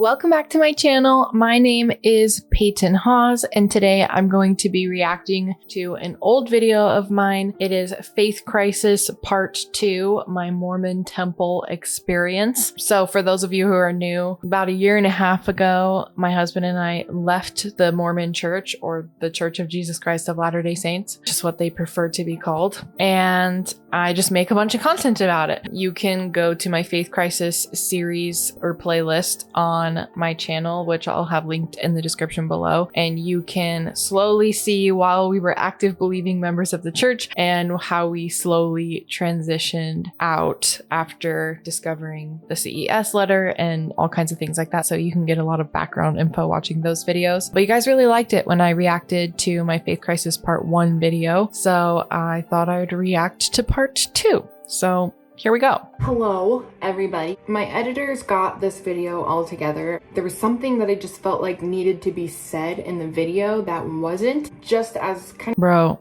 Welcome back to my channel. My name is Peyton Hawes, and today I'm going to be reacting to an old video of mine. It is Faith Crisis Part 2, my Mormon temple experience. So for those of you who are new, about 1.5 years ago, my husband and I left the Mormon church, or the Church of Jesus Christ of Latter-day Saints, just what they prefer to be called. And I just make a bunch of content about it. You can go to my Faith Crisis series or playlist on my channel, which I'll have linked in the description below, and you can slowly see while we were active believing members of the church and how we slowly transitioned out after discovering the CES letter and all kinds of things like that. So you can get a lot of background info watching those videos. But you guys really liked it when I reacted to my Faith Crisis Part 1 video, so I thought I would react to Part 2. So here we go. Hello, everybody. My editors got this video all together. There was something that I just felt like needed to be said in the video that wasn't, just as kind of— Bro,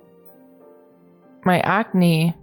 my acne.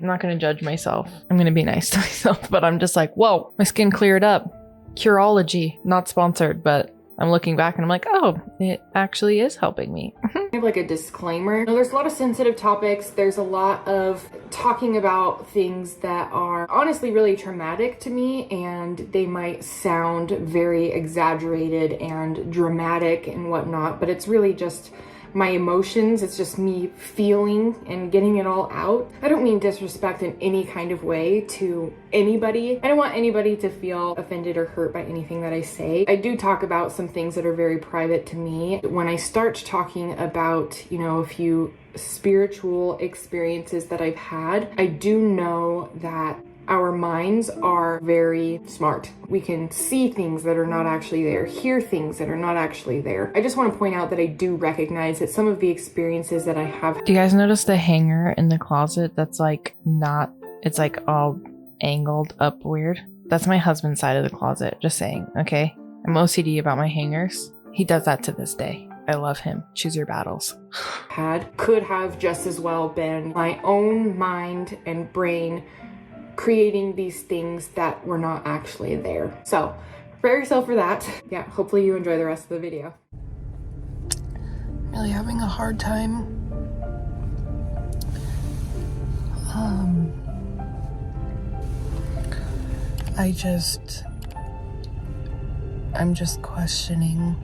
I'm not gonna judge myself. I'm gonna be nice to myself, but I'm just like, whoa, my skin cleared up. Curology, not sponsored, but I'm looking back and I'm like, oh, it actually is helping me. I have like a disclaimer. Now, there's a lot of sensitive topics. There's a lot of talking about things that are honestly really traumatic to me, and they might sound very exaggerated and dramatic and whatnot, but it's really just my emotions. It's just me feeling and getting it all out. I don't mean disrespect in any kind of way to anybody. I don't want anybody to feel offended or hurt by anything that I say. I do talk about some things that are very private to me. When I start talking about, a few spiritual experiences that I've had, I do know that our minds are very smart. We can see things that are not actually there, hear things that are not actually there. I just want to point out that I do recognize that some of the experiences that I have— Do you guys notice the hanger in the closet that's like not, it's like all angled up weird? That's my husband's side of the closet, just saying, okay? I'm OCD about my hangers. He does that to this day. I love him. Choose your battles. Could have just as well been my own mind and brain creating these things that were not actually there. So prepare yourself for that. Yeah, hopefully you enjoy the rest of the video. Really having a hard time. I'm just questioning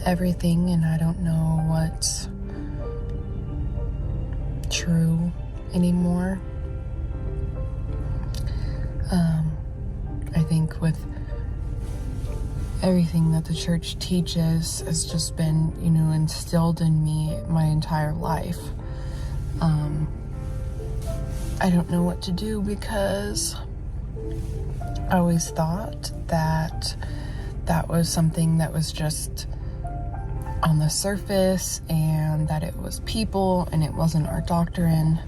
everything, and I don't know what's true anymore. I think with everything that the church teaches has just been, instilled in me my entire life. I don't know what to do, because I always thought that that was something that was just on the surface, and that it was people and it wasn't our doctrine.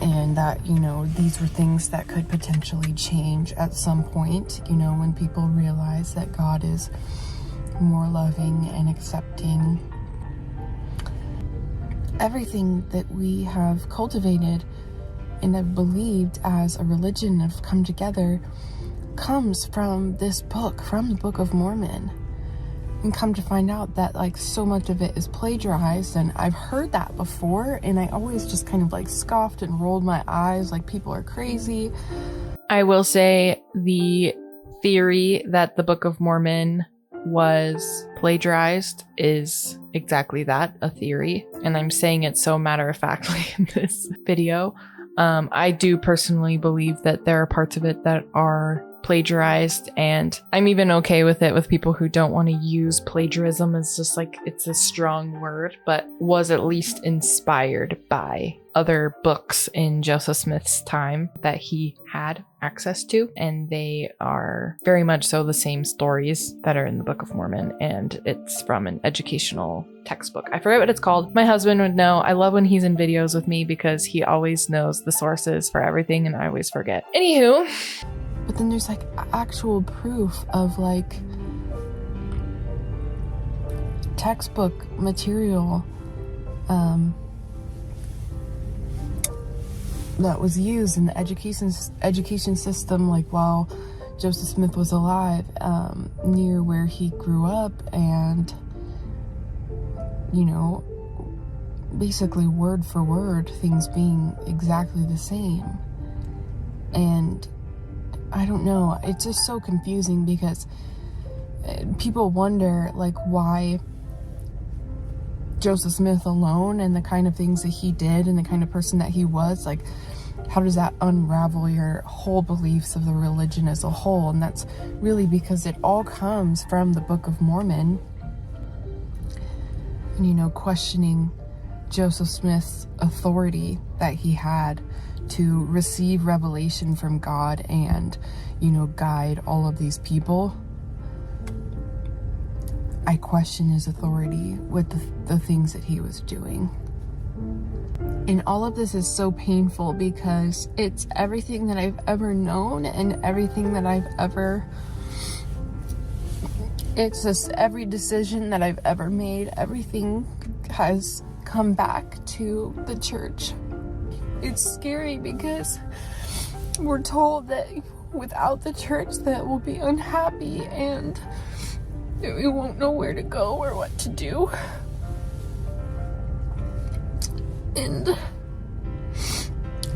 And that, these were things that could potentially change at some point, when people realize that God is more loving and accepting. Everything that we have cultivated and have believed as a religion, have come together, comes from this book, from the Book of Mormon. And come to find out that so much of it is plagiarized, and I've heard that before, and I always just kind of scoffed and rolled my eyes like people are crazy. I will say the theory that the Book of Mormon was plagiarized is exactly that, a theory. And I'm saying it so matter-of-factly in this video. I do personally believe that there are parts of it that are plagiarized, and I'm even okay with it with people who don't want to use plagiarism as just it's a strong word, but was at least inspired by other books in Joseph Smith's time that he had access to, and they are very much so the same stories that are in the Book of Mormon, and it's from an educational textbook. I forget what it's called. My husband would know. I love when he's in videos with me because he always knows the sources for everything and I always forget. Anywho. But then there's actual proof of textbook material that was used in the education system, like while Joseph Smith was alive, near where he grew up, and basically word for word, things being exactly the same. And I don't know, it's just so confusing because people wonder, like, why Joseph Smith alone and the kind of things that he did and the kind of person that he was, like, how does that unravel your whole beliefs of the religion as a whole? And that's really because it all comes from the Book of Mormon. And, questioning Joseph Smith's authority that he had to receive revelation from God and, guide all of these people. I question his authority with the things that he was doing. And all of this is so painful because it's everything that I've ever known and everything that it's just every decision that I've ever made, everything has come back to the church. It's scary because we're told that without the church that we'll be unhappy and we won't know where to go or what to do. And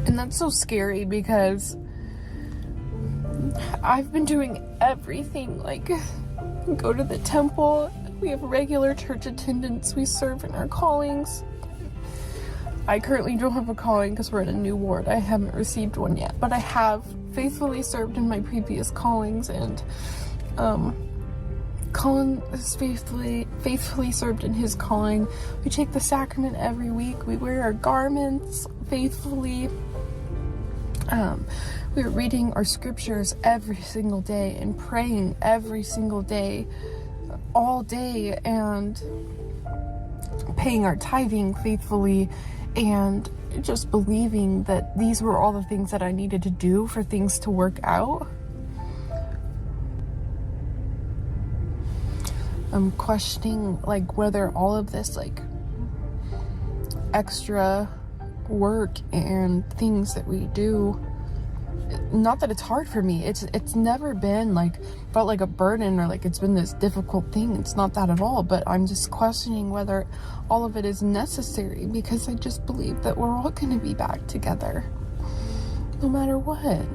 that's so scary because I've been doing everything, like go to the temple, we have regular church attendance, we serve in our callings. I currently don't have a calling because we're in a new ward. I haven't received one yet, but I have faithfully served in my previous callings, and Colin is faithfully served in his calling. We take the sacrament every week. We wear our garments faithfully. We're reading our scriptures every single day and praying every single day, all day, and paying our tithing faithfully, and just believing that these were all the things that I needed to do for things to work out. I'm questioning, like, whether all of this, like, extra work and things that we do, not that it's hard for me, it's never been, like, felt like a burden or like it's been this difficult thing. It's not that at all, but I'm just questioning whether all of it is necessary, because I just believe that we're all going to be back together, no matter what.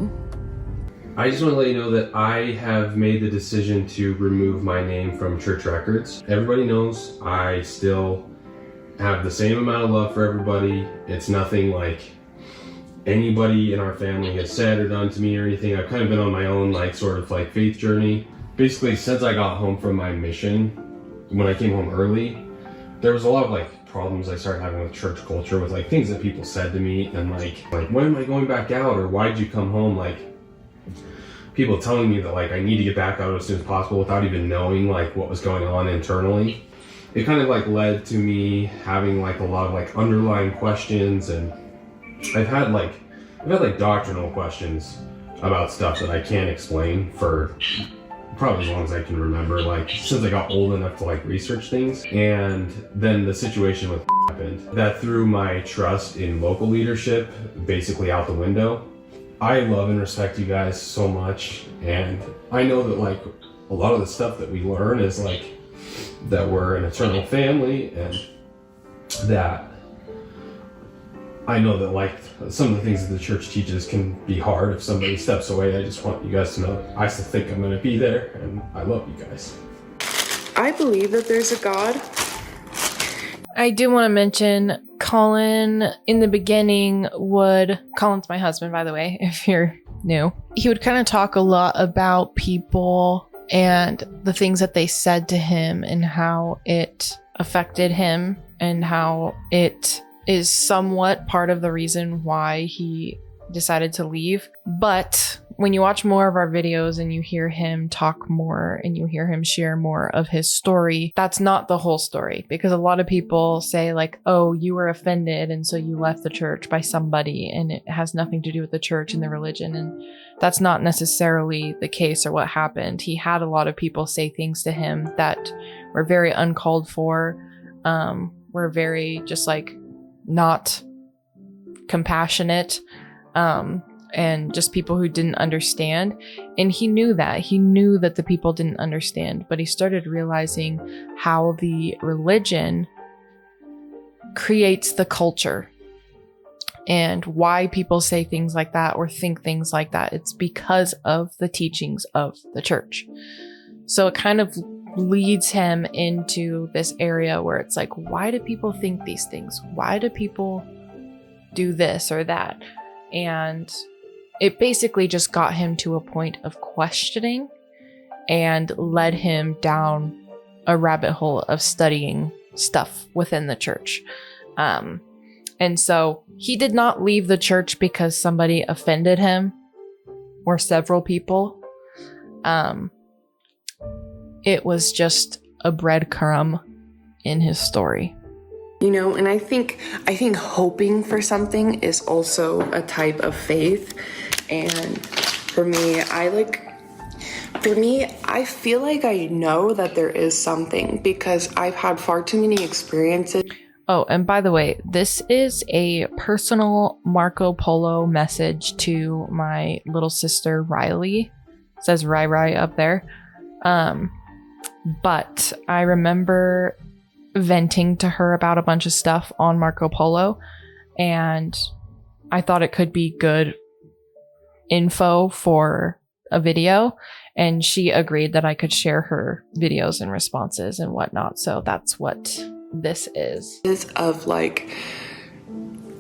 I just want to let you know that I have made the decision to remove my name from church records. Everybody knows I still have the same amount of love for everybody. It's nothing like anybody in our family has said or done to me or anything. I've kind of been on my own, like, sort of like faith journey. Basically, since I got home from my mission, when I came home early, there was a lot of, like, problems I started having with church culture, with, like, things that people said to me, and like when am I going back out, or why'd you come home? Like, people telling me that, like, I need to get back out as soon as possible without even knowing, like, what was going on internally. It kind of, like, led to me having, like, a lot of, like, underlying questions, and I've had doctrinal questions about stuff that I can't explain for probably as long as I can remember, like, since I got old enough to, like, research things. And then the situation with happened that threw my trust in local leadership basically out the window. I love and respect you guys so much, and I know that, like, a lot of the stuff that we learn is, like, that we're an eternal family, and that I know that, like, some of the things that the church teaches can be hard if somebody steps away. I just want you guys to know that I still think I'm going to be there, and I love you guys. I believe that there's a God. I do want to mention Colin in the beginning Colin's my husband, by the way, if you're new. He would kind of talk a lot about people and the things that they said to him and how it affected him and how it is somewhat part of the reason why he decided to leave. But when you watch more of our videos and you hear him talk more and you hear him share more of his story, that's not the whole story. Because a lot of people say, like, oh, you were offended and so you left the church by somebody and it has nothing to do with the church and the religion. And that's not necessarily the case or what happened. He had a lot of people say things to him that were very uncalled for, were very just, like, not compassionate. and just people who didn't understand. And he knew that the people didn't understand, but he started realizing how the religion creates the culture and why people say things like that or think things like that. It's because of the teachings of the church. So it kind of leads him into this area where it's like, why do people think these things? Why do people do this or that? And it basically just got him to a point of questioning and led him down a rabbit hole of studying stuff within the church. And so he did not leave the church because somebody offended him or several people. It was just a breadcrumb in his story. You know, and I think hoping for something is also a type of faith. And for me, I feel like I know that there is something because I've had far too many experiences. Oh, and by the way, this is a personal Marco Polo message to my little sister, Riley. It says Rai up there. But I remember venting to her about a bunch of stuff on Marco Polo, and I thought it could be good info for a video, and she agreed that I could share her videos and responses and whatnot. So that's what this is. Of like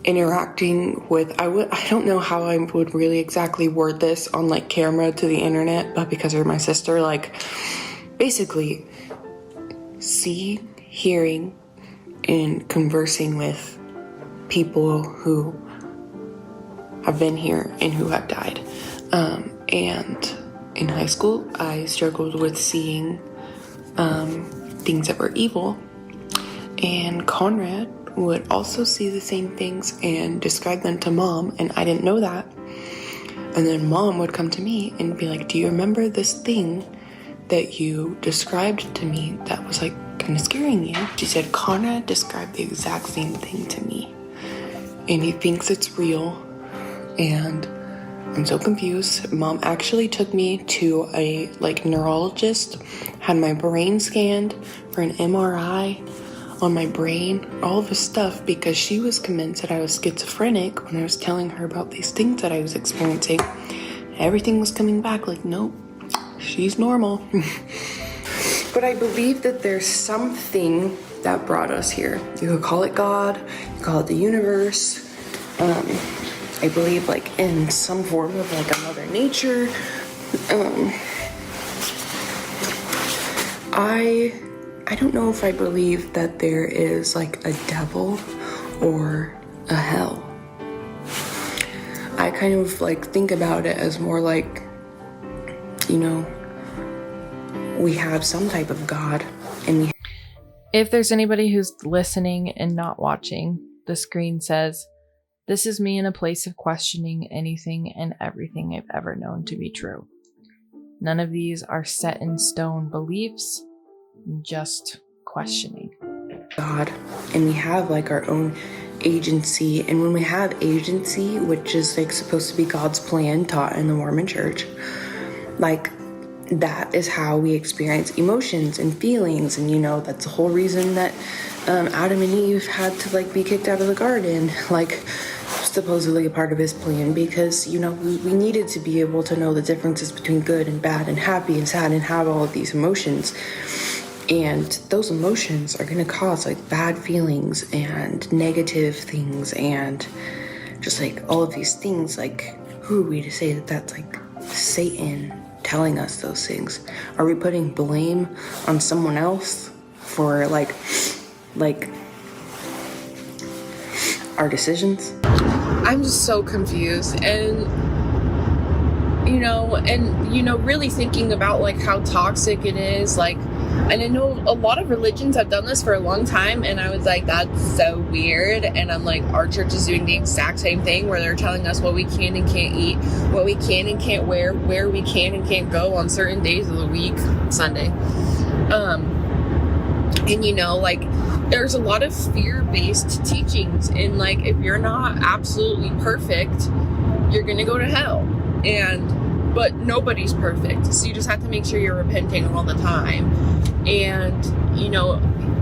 interacting with, I don't know how I would really exactly word this on like camera to the internet, but because of my sister, like basically hearing and conversing with people who have been here and who have died. And in high school, I struggled with seeing things that were evil. And Conrad would also see the same things and describe them to Mom, and I didn't know that. And then Mom would come to me and be like, do you remember this thing that you described to me that was like kind of scaring you? She said, Conrad described the exact same thing to me, and he thinks it's real, and I'm so confused. Mom actually took me to a neurologist, had my brain scanned for an MRI on my brain, all this stuff, because she was convinced that I was schizophrenic when I was telling her about these things that I was experiencing. Everything was coming back like, nope, she's normal. But I believe that there's something that brought us here. You could call it God, you call it the universe. I believe like in some form of like a mother nature. I don't know if I believe that there is like a devil or a hell. I kind of like think about it as more like, you know, we have some type of God, and if there's anybody who's listening and not watching, the screen says, "This is me in a place of questioning anything and everything I've ever known to be true. None of these are set in stone beliefs, just questioning." God, and we have like our own agency, and when we have agency, which is like supposed to be God's plan taught in the Mormon church, like that is how we experience emotions and feelings. And you know, that's the whole reason that Adam and Eve had to like be kicked out of the garden, like supposedly a part of his plan, because you know, we needed to be able to know the differences between good and bad and happy and sad and have all of these emotions. And those emotions are going to cause like bad feelings and negative things and just like all of these things. Like, who are we to say that that's like Satan telling us those things? Are we putting blame on someone else for like our decisions? I'm just so confused, and really thinking about like how toxic it is, like. And I know a lot of religions have done this for a long time, and I was like, that's so weird. And I'm like, our church is doing the exact same thing, where they're telling us what we can and can't eat, what we can and can't wear, where we can and can't go on certain days of the week, Sunday. And you know, like, there's a lot of fear-based teachings, and like, if you're not absolutely perfect, you're gonna go to hell. But nobody's perfect, so you just have to make sure you're repenting all the time. And you know,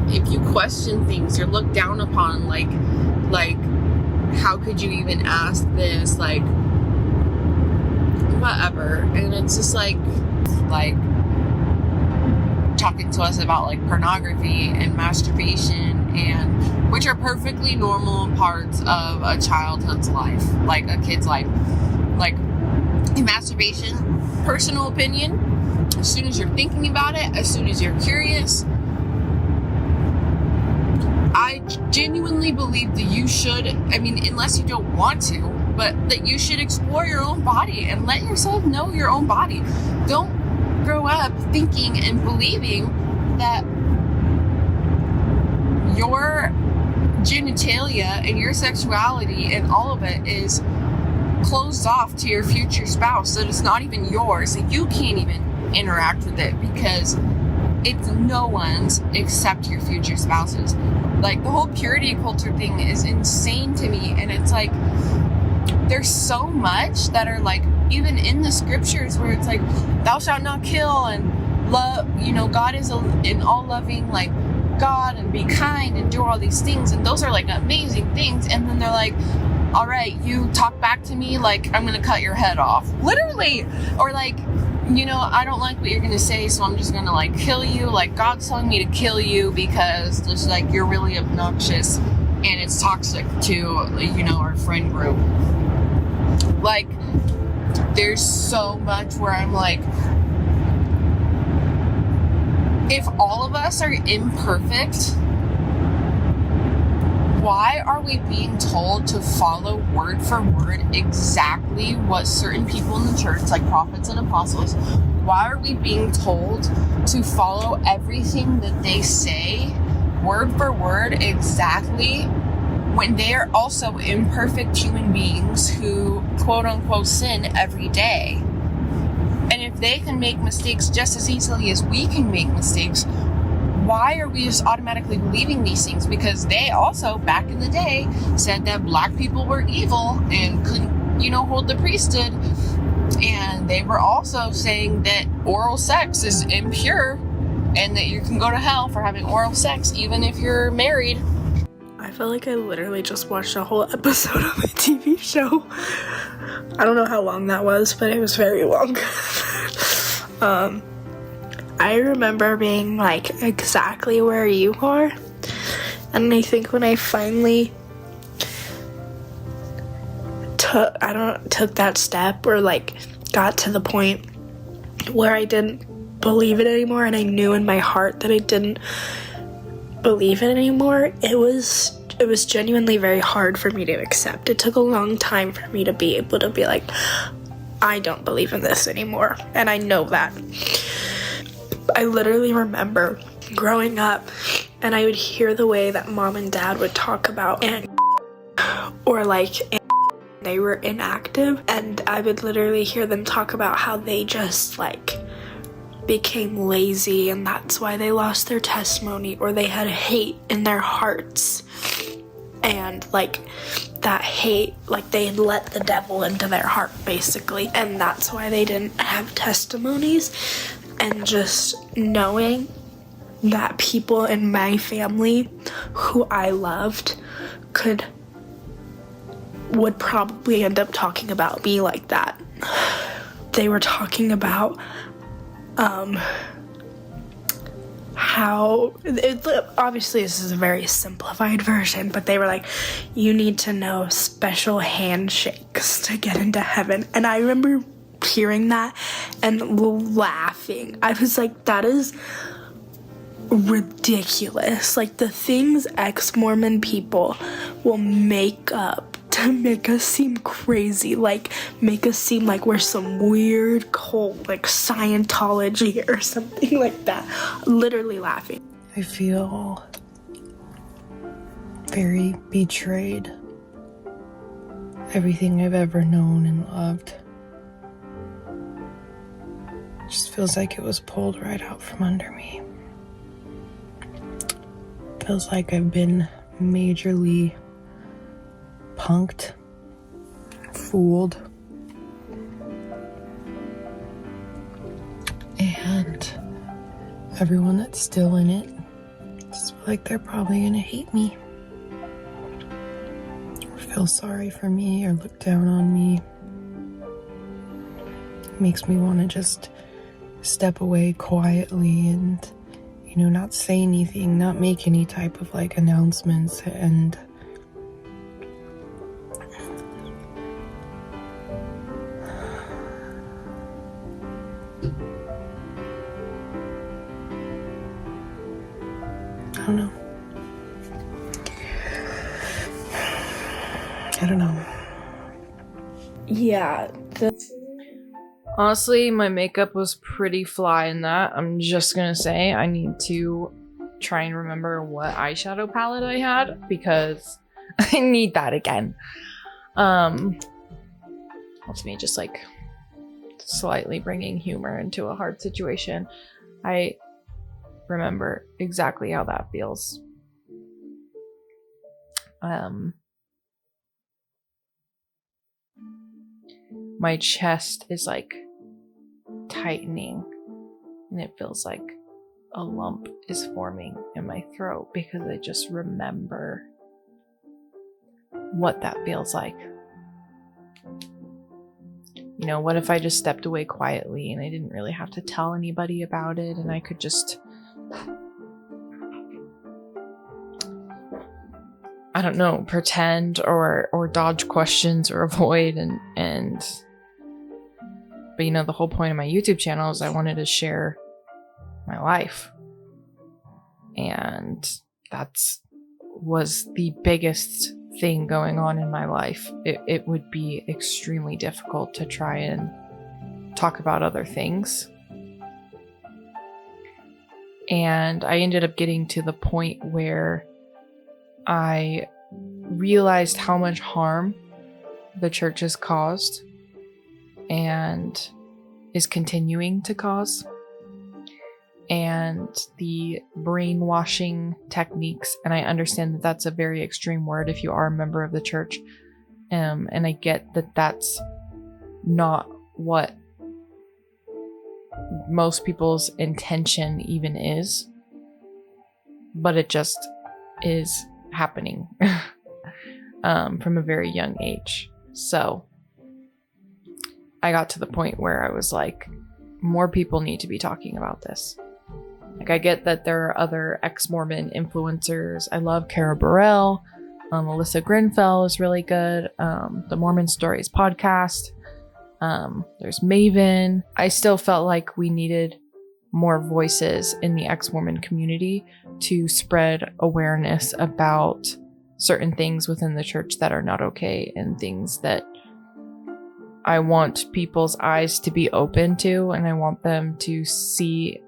if you question things, you're looked down upon. Like how could you even ask this? Like, whatever. And it's just like talking to us about like pornography and masturbation, and which are perfectly normal parts of a childhood's life, like a kid's life. Like in masturbation, personal opinion, as soon as you're thinking about it, as soon as you're curious, I genuinely believe that you should, I mean, unless you don't want to, but that you should explore your own body and let yourself know your own body. Don't grow up thinking and believing that your genitalia and your sexuality and all of it is closed off to your future spouse, that it's not even yours, that you can't even interact with it because it's no one's except your future spouse's. Like, the whole purity culture thing is insane to me, and it's like there's so much that are like even in the scriptures where it's like thou shalt not kill, and love, you know, God is an all-loving like God, and be kind and do all these things, and those are like amazing things. And then they're like, all right, you talk back to me, like I'm gonna cut your head off, literally. Or like, you know, I don't like what you're gonna say, so I'm just gonna like kill you. Like, God's telling me to kill you because just like you're really obnoxious and it's toxic to, you know, our friend group. Like, there's so much where I'm like, if all of us are imperfect, why are we being told to follow word for word exactly what certain people in the church, like prophets and apostles, why are we being told to follow everything that they say word for word exactly when they are also imperfect human beings who quote unquote sin every day? And if they can make mistakes just as easily as we can make mistakes, why are we just automatically believing these things? Because they also, back in the day, said that black people were evil and couldn't, you know, hold the priesthood. And they were also saying that oral sex is impure and that you can go to hell for having oral sex even if you're married. I feel like I literally just watched a whole episode of a TV show. I don't know how long that was, but it was very long. I remember being like exactly where you are, and I think when I finally took that step, or like got to the point where I didn't believe it anymore, and I knew in my heart that I didn't believe it anymore, it was genuinely very hard for me to accept. It took a long time for me to be able to be like, I don't believe in this anymore, and I know that. I literally remember growing up, and I would hear the way that mom and dad would talk about or like they were inactive, and I would literally hear them talk about how they just like became lazy and that's why they lost their testimony, or they had hate in their hearts, and like that hate, like they had let the devil into their heart basically, and that's why they didn't have testimonies. And just knowing that people in my family who I loved would probably end up talking about me like that. They were talking about how, obviously this is a very simplified version, but they were like, you need to know special handshakes to get into heaven. And I remember hearing that and laughing. I was like, that is ridiculous. Like, the things ex-Mormon people will make up to make us seem crazy, like make us seem like we're some weird cult, like Scientology or something like that. Literally laughing. I feel very betrayed. Everything I've ever known and loved just feels like it was pulled right out from under me. Feels like I've been majorly punked, fooled, everyone that's still in it, just feel like they're probably gonna hate me, or feel sorry for me, or look down on me. It makes me want to just step away quietly and, not say anything, not make any type of like announcements, and I don't know. Yeah, Honestly, my makeup was pretty fly in that. I'm just gonna say I need to try and remember what eyeshadow palette I had, because I need that again. That's me just like slightly bringing humor into a hard situation. I remember exactly how that feels. My chest is like tightening, and it feels like a lump is forming in my throat because I just remember what that feels like. What if I just stepped away quietly and I didn't really have to tell anybody about it, and I could just, I don't know, pretend or dodge questions or avoid but the whole point of my YouTube channel is I wanted to share my life. And that's was the biggest thing going on in my life. It would be extremely difficult to try and talk about other things. And I ended up getting to the point where I realized how much harm the church has caused and is continuing to cause, and the brainwashing techniques. And I understand that that's a very extreme word if you are a member of the church, and I get that that's not what most people's intention even is, but it just is happening from a very young age. So I got to the point where I was like, more people need to be talking about this. Like, I get that there are other ex-Mormon influencers. I love Cara Burrell. Alyssa Grinfell is really good. The Mormon Stories podcast. There's Maven. I still felt like we needed more voices in the ex-Mormon community to spread awareness about certain things within the church that are not okay, and things that I want people's eyes to be open to, and I want them to see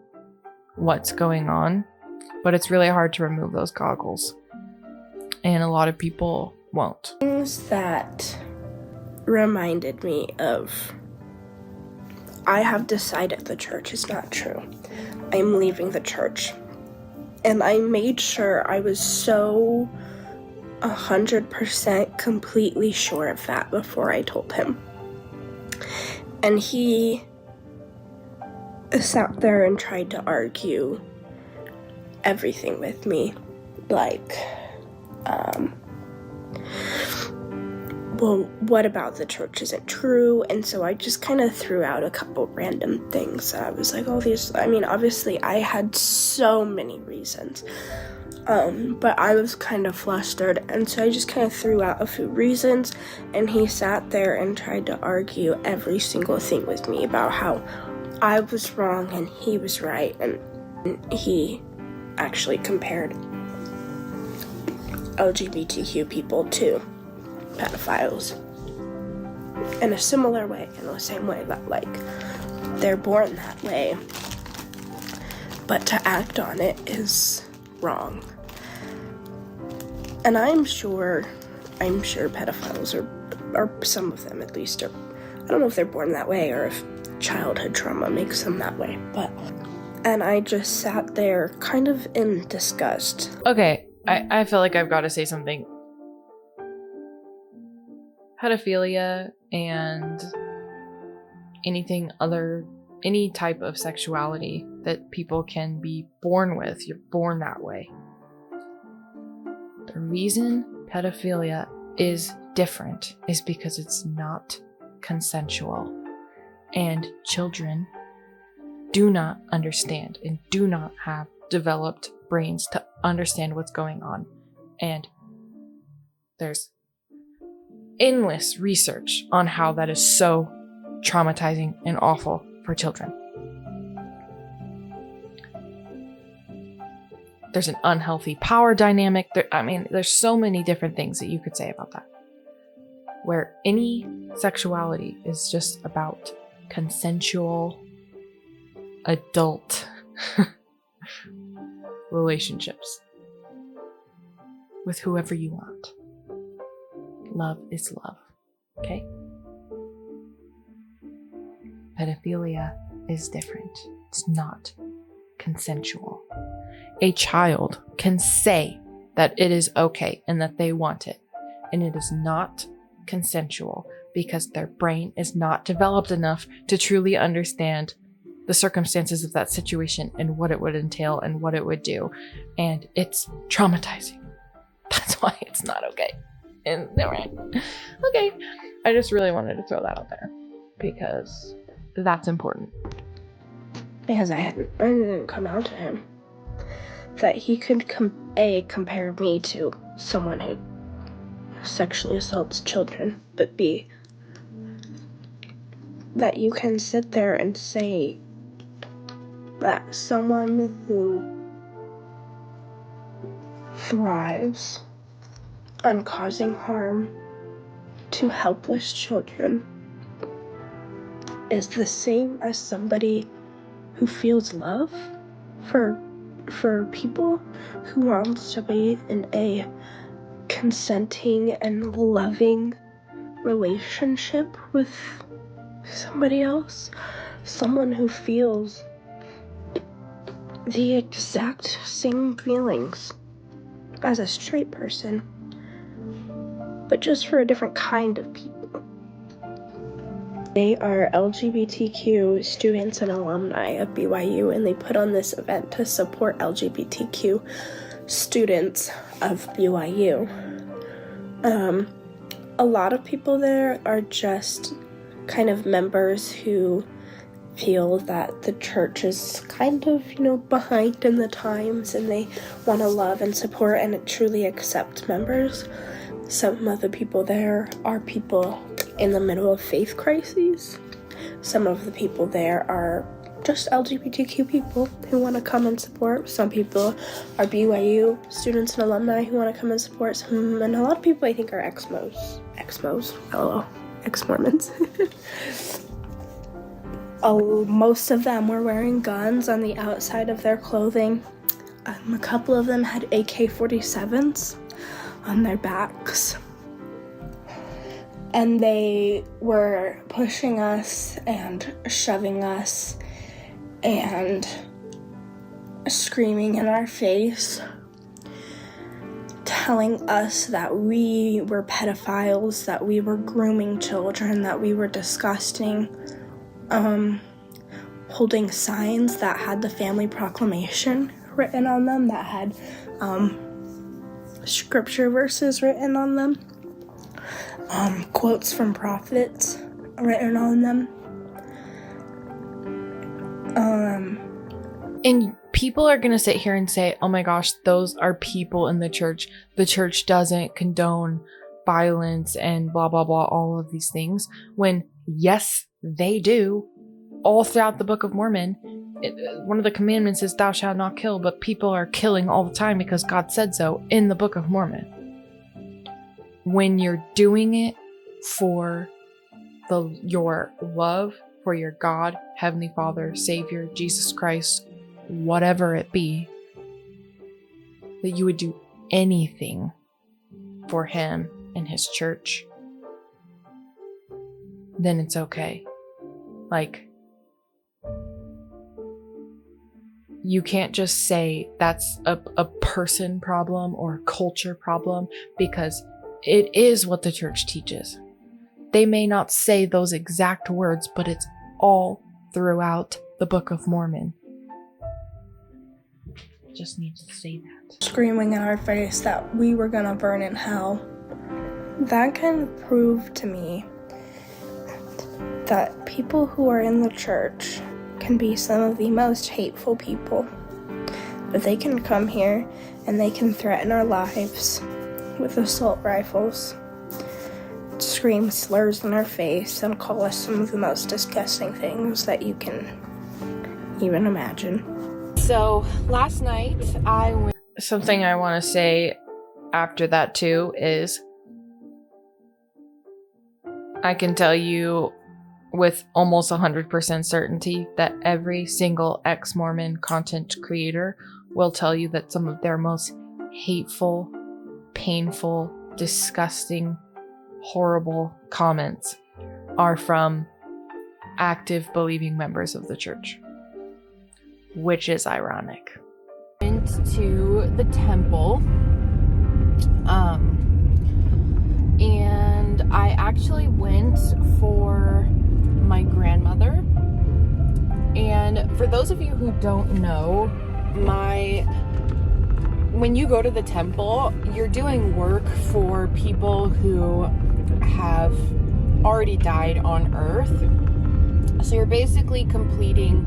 what's going on. But it's really hard to remove those goggles, and a lot of people won't. Things that reminded me of, I have decided the church is not true. I'm leaving the church. And I made sure I was so 100% completely sure of that before I told him. And he sat there and tried to argue everything with me. Like, well, what about the church isn't true? And so I just kind of threw out a couple random things. I was like, obviously I had so many reasons. But I was kind of flustered, and so I just kind of threw out a few reasons, and he sat there and tried to argue every single thing with me about how I was wrong and he was right, and he actually compared LGBTQ people to pedophiles in a similar way, in the same way that, like, they're born that way, but to act on it is wrong. And I'm sure pedophiles are some of them at least, are, I don't know if they're born that way or if childhood trauma makes them that way, and I just sat there kind of in disgust. Okay, I feel like I've got to say something. Pedophilia and any type of sexuality that people can be born with. You're born that way. The reason pedophilia is different is because it's not consensual. And children do not understand and do not have developed brains to understand what's going on. And there's endless research on how that is so traumatizing and awful for children. There's an unhealthy power dynamic. There's so many different things that you could say about that. Where any sexuality is just about consensual adult relationships with whoever you want. Love is love. Okay? Pedophilia is different. It's not consensual. A child can say that it is okay and that they want it, and it is not consensual because their brain is not developed enough to truly understand the circumstances of that situation and what it would entail and what it would do. And it's traumatizing. That's why it's not okay. And all right. Okay. I just really wanted to throw that out there because that's important. Because I didn't come out to him. That he could compare me to someone who sexually assaults children, but B, that you can sit there and say that someone who thrives on causing harm to helpless children is the same as somebody who feels love for people, who wants to be in a consenting and loving relationship with somebody else, someone who feels the exact same feelings as a straight person, but just for a different kind of people. They are LGBTQ students and alumni of BYU, and they put on this event to support LGBTQ students of BYU. A lot of people there are just kind of members who feel that the church is kind of, behind in the times, and they want to love and support and truly accept members. Some of the people there are people in the middle of faith crises. Some of the people there are just LGBTQ people who want to come and support. Some people are BYU students and alumni who want to come and support. And a lot of people I think are Ex-Mormons, Ex-Mormons. Most of them were wearing guns on the outside of their clothing. A couple of them had AK-47s on their backs. And they were pushing us and shoving us and screaming in our face, telling us that we were pedophiles, that we were grooming children, that we were disgusting, holding signs that had the family proclamation written on them, that had scripture verses written on them, quotes from prophets written on them. And people are going to sit here and say, oh my gosh, those are people in the church. The church doesn't condone violence and blah, blah, blah, all of these things. When, yes, they do. All throughout the Book of Mormon, one of the commandments is thou shalt not kill, but people are killing all the time because God said so in the Book of Mormon. When you're doing it for your love for your God, Heavenly Father, Savior, Jesus Christ, whatever it be, that you would do anything for Him and His church, then it's okay. You can't just say that's a person problem or a culture problem, because it is what the church teaches. They may not say those exact words, but it's all throughout the Book of Mormon. Just need to say that. Screaming in our face that we were gonna burn in hell. That kind of proved to me that people who are in the church can be some of the most hateful people. That they can come here and they can threaten our lives with assault rifles, scream slurs in our face, and call us some of the most disgusting things that you can even imagine. So last night something I want to say after that too is I can tell you with almost 100% certainty that every single ex-Mormon content creator will tell you that some of their most hateful, painful, disgusting, horrible comments are from active believing members of the church, which is ironic. Went to the temple, and I actually went for my grandmother. And for those of you who don't know, when you go to the temple, you're doing work for people who have already died on earth. So you're basically completing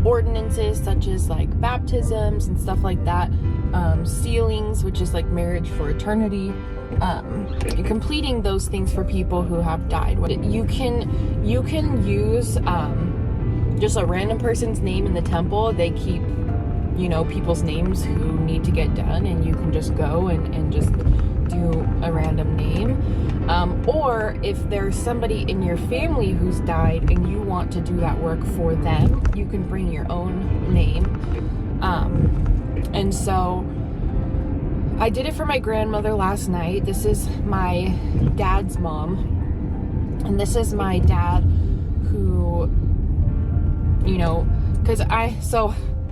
ordinances such as like baptisms and stuff like that, sealings, which is like marriage for eternity. You're completing those things for people who have died. You can use just a random person's name in the temple. They keep, people's names who need to get done, and you can just go and just do a random name. Or if there's somebody in your family who's died and you want to do that work for them, you can bring your own name. And so I did it for my grandmother last night. This is my dad's mom. And this is my dad who,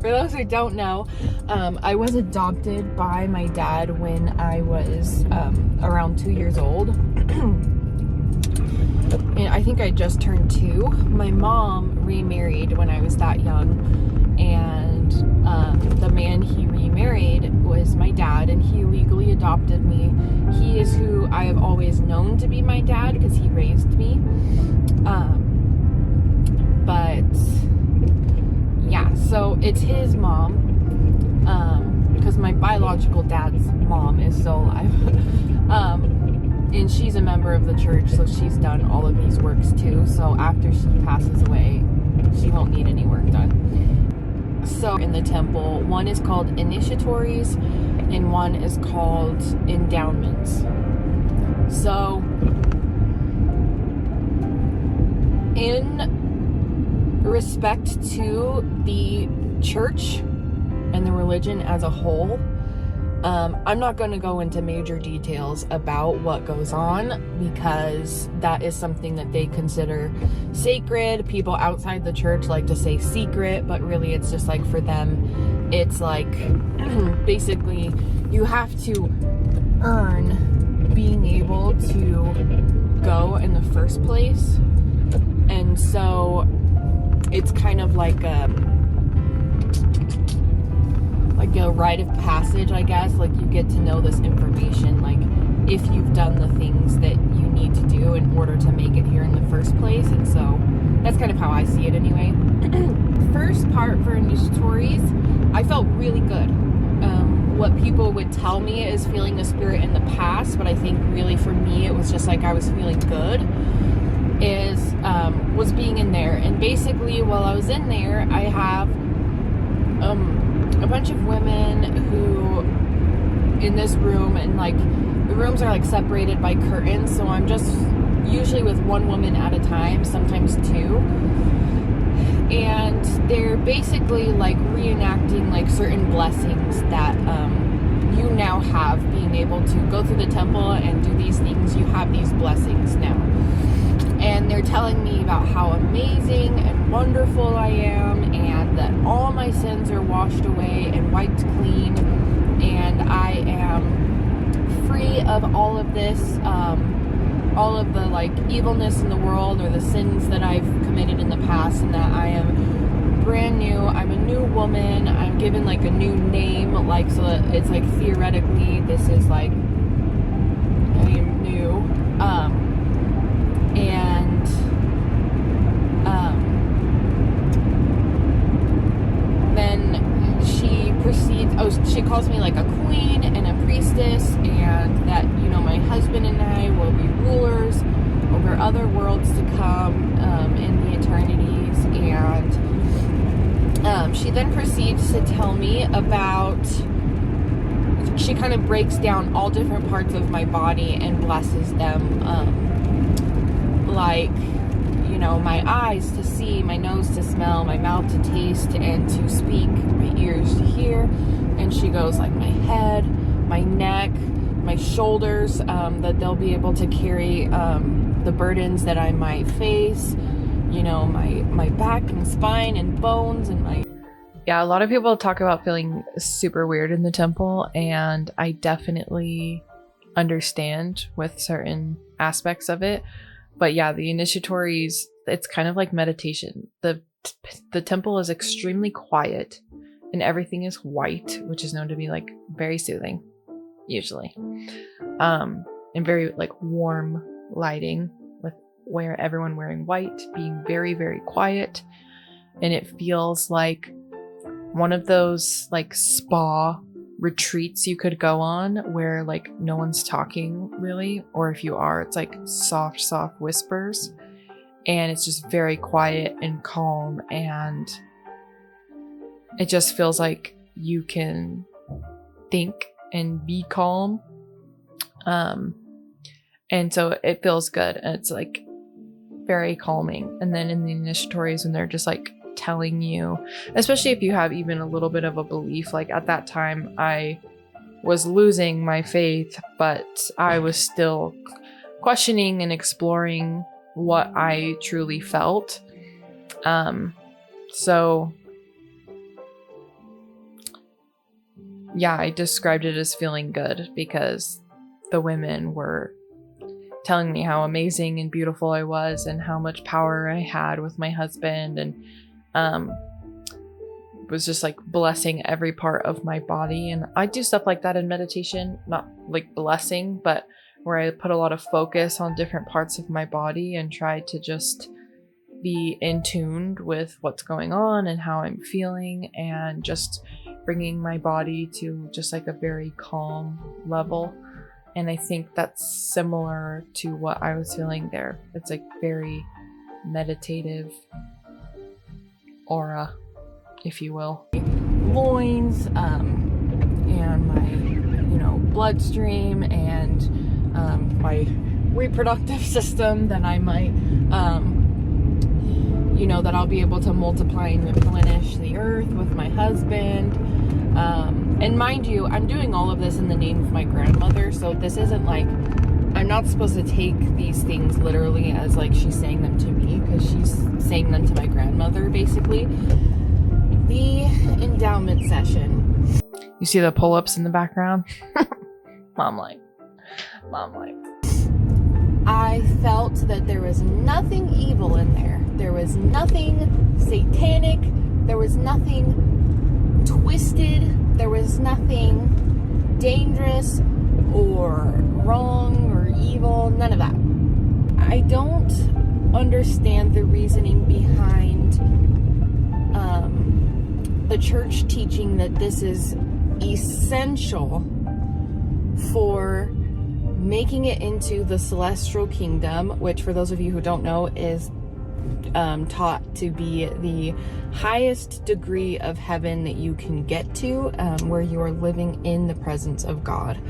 for those who don't know, I was adopted by my dad when I was around 2 years old. And I think I just turned 2. My mom remarried when I was that young. And the man he remarried was my dad, and he legally adopted me. He is who I have always known to be my dad because he raised me. But yeah, so it's his mom, because my biological dad's mom is still alive. And she's a member of the church, so she's done all of these works too. So after she passes away, she won't need any work done. So in the temple, one is called initiatories and one is called endowments. So in respect to the church and the religion as a whole, I'm not going to go into major details about what goes on because that is something that they consider sacred. People outside the church like to say secret, but really it's just like for them, it's like basically you have to earn being able to go in the first place. And so it's kind of like a rite of passage, I guess. Like you get to know this information, like if you've done the things that you need to do in order to make it here in the first place. And so that's kind of how I see it anyway. First part for initiatories, I felt really good. What people would tell me is feeling the spirit in the past, but I think really for me it was just like I was feeling good, was being in there. And basically while I was in there, I have a bunch of women who in this room, and like the rooms are like separated by curtains, so I'm just usually with one woman at a time, sometimes 2, and they're basically like reenacting like certain blessings that you now have, being able to go through the temple and do these things. You have these blessings now, and they're telling me about how amazing and wonderful I am, and that all my sins are washed away and wiped clean, and I am free of all of this, all of the like evilness in the world or the sins that I've committed in the past, and that I am brand new. I'm a new woman. I'm given like a new name, like, so that it's like theoretically this is like, I am new. Then she proceeds, she calls me like a queen and a priestess, and that, you know, my husband and I will be rulers over other worlds to come in the eternities. And she then proceeds to tell me about, she kind of breaks down all different parts of my body and blesses them, like, you know, my eyes to see, my nose to smell, my mouth to taste and to speak, my ears to hear. And she goes like my head, my neck, my shoulders, that they'll be able to carry the burdens that I might face, you know, my back and spine and bones and my... Yeah, a lot of people talk about feeling super weird in the temple, and I definitely understand with certain aspects of it. But yeah, the initiatories, it's kind of like meditation. The temple is extremely quiet and everything is white, which is known to be like very soothing, usually. And very like warm lighting, with where everyone wearing white, being very, very quiet. And it feels like one of those like spa retreats you could go on where like no one's talking really, or if you are, it's like soft whispers, and it's just very quiet and calm, and it just feels like you can think and be calm. And so it feels good, and it's like very calming. And then in the initiatories, when they're just like telling you, especially if you have even a little bit of a belief, like at that time I was losing my faith, but I was still questioning and exploring what I truly felt. So yeah, I described it as feeling good because the women were telling me how amazing and beautiful I was and how much power I had with my husband, and was just like blessing every part of my body. And I do stuff like that in meditation, not like blessing, but where I put a lot of focus on different parts of my body and try to just be in tune with what's going on and how I'm feeling, and just bringing my body to just like a very calm level. And I think that's similar to what I was feeling there. It's like very meditative aura, if you will. Loins, and my, you know, bloodstream, and my reproductive system, that I might, you know, that I'll be able to multiply and replenish the earth with my husband. And mind you, I'm doing all of this in the name of my grandmother, so this isn't like, I'm not supposed to take these things literally as like she's saying them to me, because she's saying them to my grandmother, basically. The endowment session. You see the pull-ups in the background? Mom light. I felt that there was nothing evil in there. There was nothing satanic. There was nothing twisted. There was nothing dangerous or wrong or evil. None of that. I don't understand the reasoning behind the church teaching that this is essential for making it into the celestial kingdom, which for those of you who don't know is taught to be the highest degree of heaven that you can get to, where you are living in the presence of God.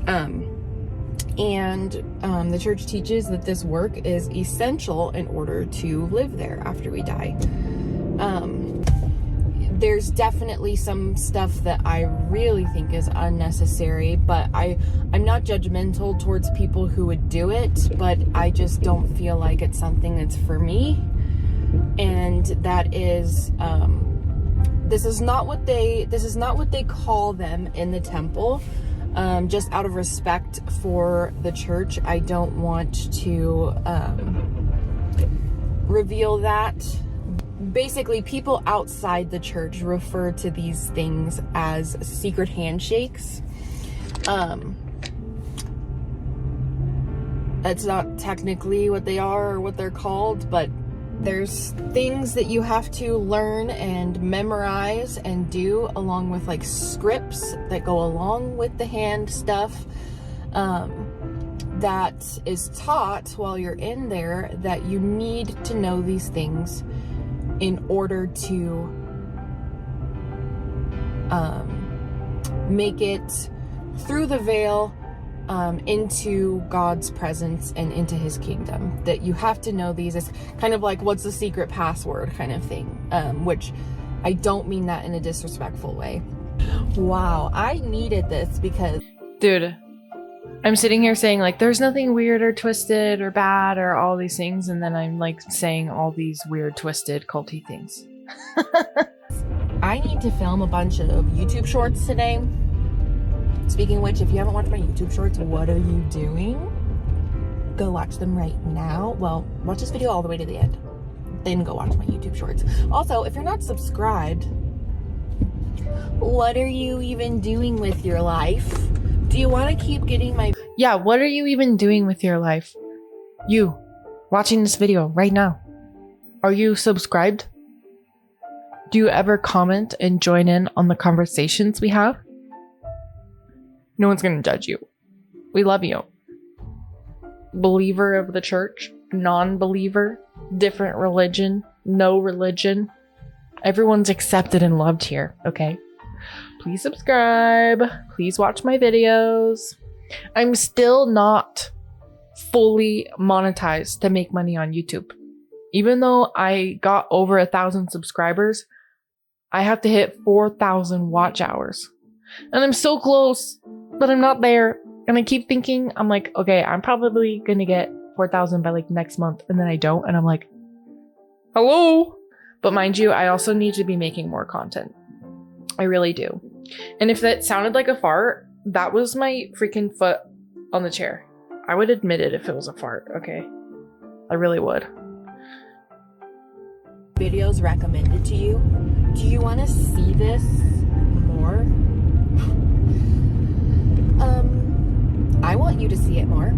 And the church teaches that this work is essential in order to live there after we die. There's definitely some stuff that I really think is unnecessary, but I'm not judgmental towards people who would do it, but I just don't feel like it's something that's for me. And that is, this is not what they call them in the temple. Just out of respect for the church, I don't want to reveal that. basically people outside the church refer to these things as secret handshakes. That's not technically what they are or what they're called, but there's things that you have to learn and memorize and do, along with like scripts that go along with the hand stuff, that is taught while you're in there, that you need to know these things in order to make it through the veil into God's presence and into his kingdom. That you have to know these. It's kind of like, what's the secret password kind of thing, which I don't mean that in a disrespectful way. Wow, I needed this because, Dude, I'm sitting here saying like there's nothing weird or twisted or bad or all these things, and then I'm like saying all these weird, twisted, culty things. I need to film a bunch of YouTube shorts today. Speaking of which, if you haven't watched my YouTube shorts, what are you doing? Go watch them right now. Well, watch this video all the way to the end, then go watch my YouTube shorts. Also, if you're not subscribed, what are you even doing with your life? Do you want to keep getting my... Yeah, what are you even doing with your life? You, watching this video right now. Are you subscribed? Do you ever comment and join in on the conversations we have? No one's going to judge you. We love you. Believer of the church, non-believer, different religion, no religion. Everyone's accepted and loved here, okay? Please subscribe. Please watch my videos. I'm still not fully monetized to make money on YouTube. Even though I got over 1,000 subscribers, I have to hit 4,000 watch hours. And I'm so close, but I'm not there. And I keep thinking, I'm like, okay, I'm probably gonna get 4,000 by like next month. And then I don't. And I'm like, hello? But mind you, I also need to be making more content. I really do. And if that sounded like a fart, that was my freaking foot on the chair. I would admit it if it was a fart, okay? I really would. Videos recommended to you. Do you want to see this more? I want you to see it more.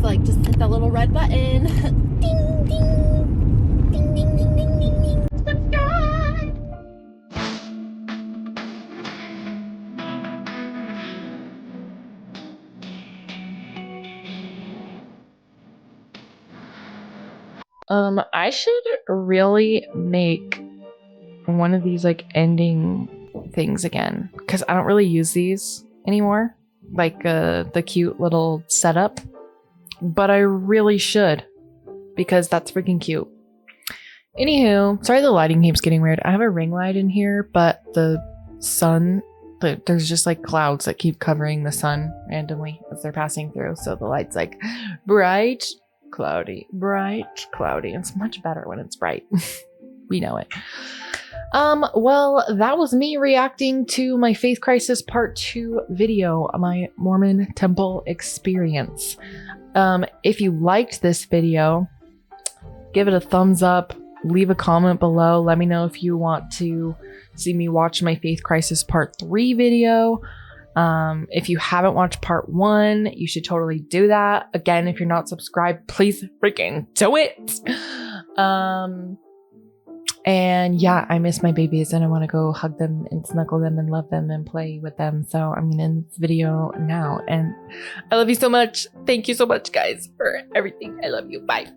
So like, just hit that little red button. Ding, ding. Ding, ding, ding, ding, ding, ding. Subscribe. I should really make one of these like ending things again, because I don't really use these anymore, like the cute little setup, but I really should, because that's freaking cute. Anywho, sorry the lighting keeps getting weird. I have a ring light in here, but the sun, there's just like clouds that keep covering the sun randomly as they're passing through, so the light's like bright, cloudy, bright, cloudy. It's much better when it's bright. We know it. Well, that was me reacting to my Faith Crisis Part 2 video, my Mormon temple experience. If you liked this video, give it a thumbs up, leave a comment below. Let me know if you want to see me watch my Faith Crisis Part 3 video. If you haven't watched Part 1, you should totally do that. Again, if you're not subscribed, please freaking do it. And yeah, I miss my babies and I want to go hug them and snuggle them and love them and play with them. So I'm gonna end this video now, and I love you so much. Thank you so much, guys, for everything. I love you. Bye.